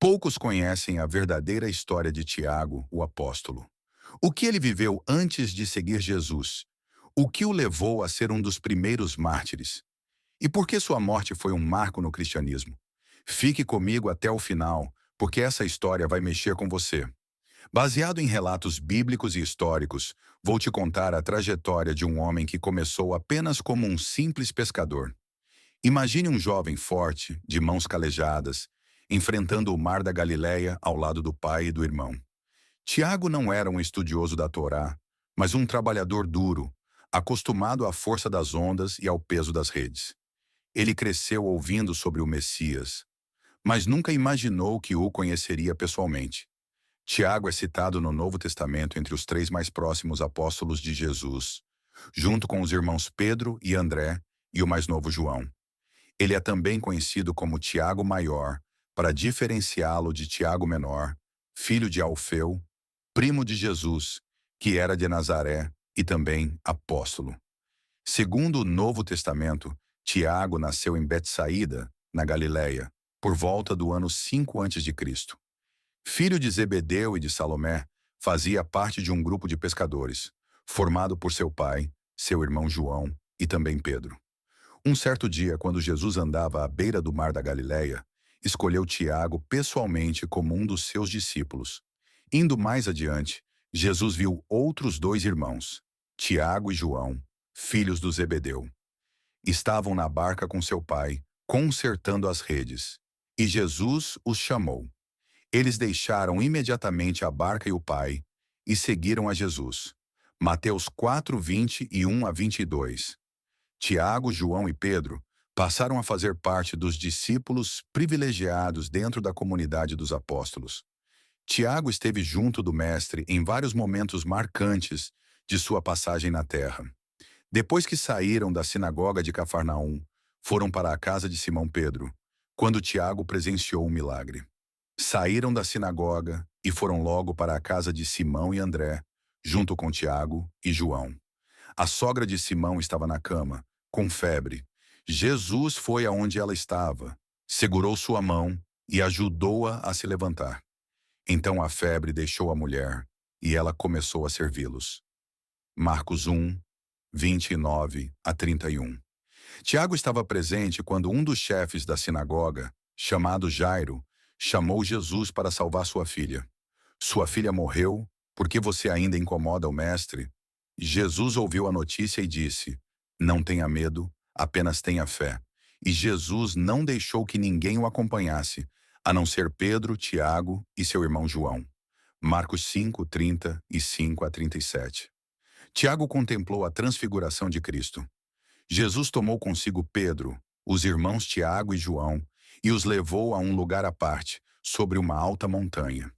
Poucos conhecem a verdadeira história de Tiago, o apóstolo. O que ele viveu antes de seguir Jesus? O que o levou a ser um dos primeiros mártires? E por que sua morte foi um marco no cristianismo? Fique comigo até o final, porque essa história vai mexer com você. Baseado em relatos bíblicos e históricos, vou te contar a trajetória de um homem que começou apenas como um simples pescador. Imagine um jovem forte, de mãos calejadas, enfrentando o mar da Galileia ao lado do pai e do irmão. Tiago não era um estudioso da Torá, mas um trabalhador duro, acostumado à força das ondas e ao peso das redes. Ele cresceu ouvindo sobre o Messias, mas nunca imaginou que o conheceria pessoalmente. Tiago é citado no Novo Testamento entre os três mais próximos apóstolos de Jesus, junto com os irmãos Pedro e André e o mais novo João. Ele é também conhecido como Tiago Maior, para diferenciá-lo de Tiago Menor, filho de Alfeu, primo de Jesus, que era de Nazaré e também apóstolo. Segundo o Novo Testamento, Tiago nasceu em Betsaída, na Galileia, por volta do ano 5 a.C. Filho de Zebedeu e de Salomé, fazia parte de um grupo de pescadores, formado por seu pai, seu irmão João e também Pedro. Um certo dia, quando Jesus andava à beira do mar da Galileia, escolheu Tiago pessoalmente como um dos seus discípulos. Indo mais adiante, Jesus viu outros dois irmãos, Tiago e João, filhos do Zebedeu. Estavam na barca com seu pai, consertando as redes, e Jesus os chamou. Eles deixaram imediatamente a barca e o pai e seguiram a Jesus. Mateus 4, 21 a 22. Tiago, João e Pedro passaram a fazer parte dos discípulos privilegiados dentro da comunidade dos apóstolos. Tiago esteve junto do Mestre em vários momentos marcantes de sua passagem na terra. Depois que saíram da sinagoga de Cafarnaum, foram para a casa de Simão Pedro, quando Tiago presenciou um milagre. Saíram da sinagoga e foram logo para a casa de Simão e André, junto com Tiago e João. A sogra de Simão estava na cama, com febre. Jesus foi aonde ela estava, segurou sua mão e ajudou-a a se levantar. Então a febre deixou a mulher e ela começou a servi-los. Marcos 1, 29 a 31. Tiago estava presente quando um dos chefes da sinagoga, chamado Jairo, chamou Jesus para salvar sua filha. Sua filha morreu, por que você ainda incomoda o mestre? Jesus ouviu a notícia e disse: não tenha medo, apenas tenha fé. E Jesus não deixou que ninguém o acompanhasse, a não ser Pedro, Tiago e seu irmão João. Marcos 5, 35 a 37. Tiago contemplou a transfiguração de Cristo. Jesus tomou consigo Pedro, os irmãos Tiago e João, e os levou a um lugar à parte, sobre uma alta montanha,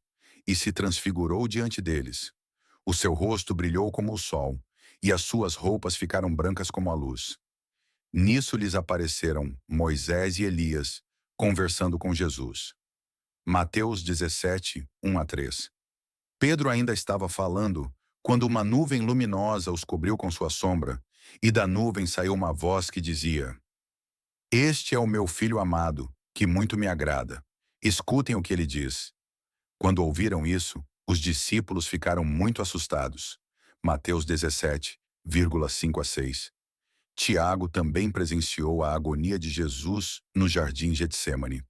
e se transfigurou diante deles. O seu rosto brilhou como o sol, e as suas roupas ficaram brancas como a luz. Nisso lhes apareceram Moisés e Elias, conversando com Jesus. Mateus 17, 1 a 3. Pedro ainda estava falando, quando uma nuvem luminosa os cobriu com sua sombra, e da nuvem saiu uma voz que dizia: este é o meu filho amado, que muito me agrada. Escutem o que ele diz. Quando ouviram isso, os discípulos ficaram muito assustados. Mateus 17, 5 a 6. Tiago também presenciou a agonia de Jesus no jardim Getsemane.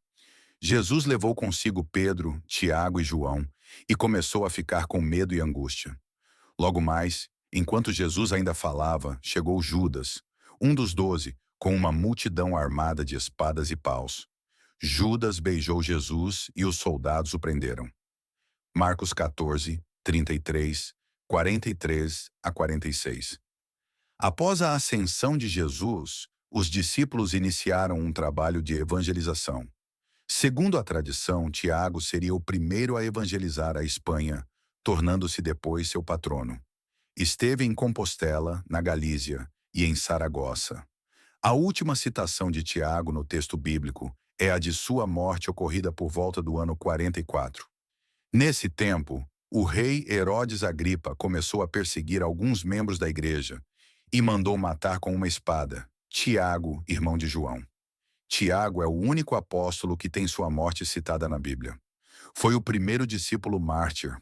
Jesus levou consigo Pedro, Tiago e João e começou a ficar com medo e angústia. Logo mais, enquanto Jesus ainda falava, chegou Judas, um dos 12, com uma multidão armada de espadas e paus. Judas beijou Jesus e os soldados o prenderam. Marcos 14, 33, 43 a 46. Após a ascensão de Jesus, os discípulos iniciaram um trabalho de evangelização. Segundo a tradição, Tiago seria o primeiro a evangelizar a Espanha, tornando-se depois seu patrono. Esteve em Compostela, na Galícia, e em Saragossa. A última citação de Tiago no texto bíblico é a de sua morte ocorrida por volta do ano 44. Nesse tempo, o rei Herodes Agripa começou a perseguir alguns membros da igreja e mandou matar com uma espada Tiago, irmão de João. Tiago é o único apóstolo que tem sua morte citada na Bíblia. Foi o primeiro discípulo mártir.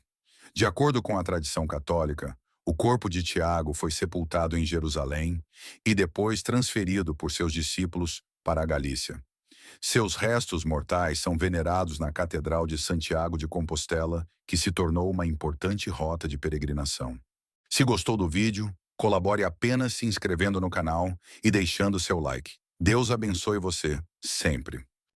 De acordo com a tradição católica, o corpo de Tiago foi sepultado em Jerusalém e depois transferido por seus discípulos para a Galícia. Seus restos mortais são venerados na Catedral de Santiago de Compostela, que se tornou uma importante rota de peregrinação. Se gostou do vídeo, colabore apenas se inscrevendo no canal e deixando seu like. Deus abençoe você, sempre.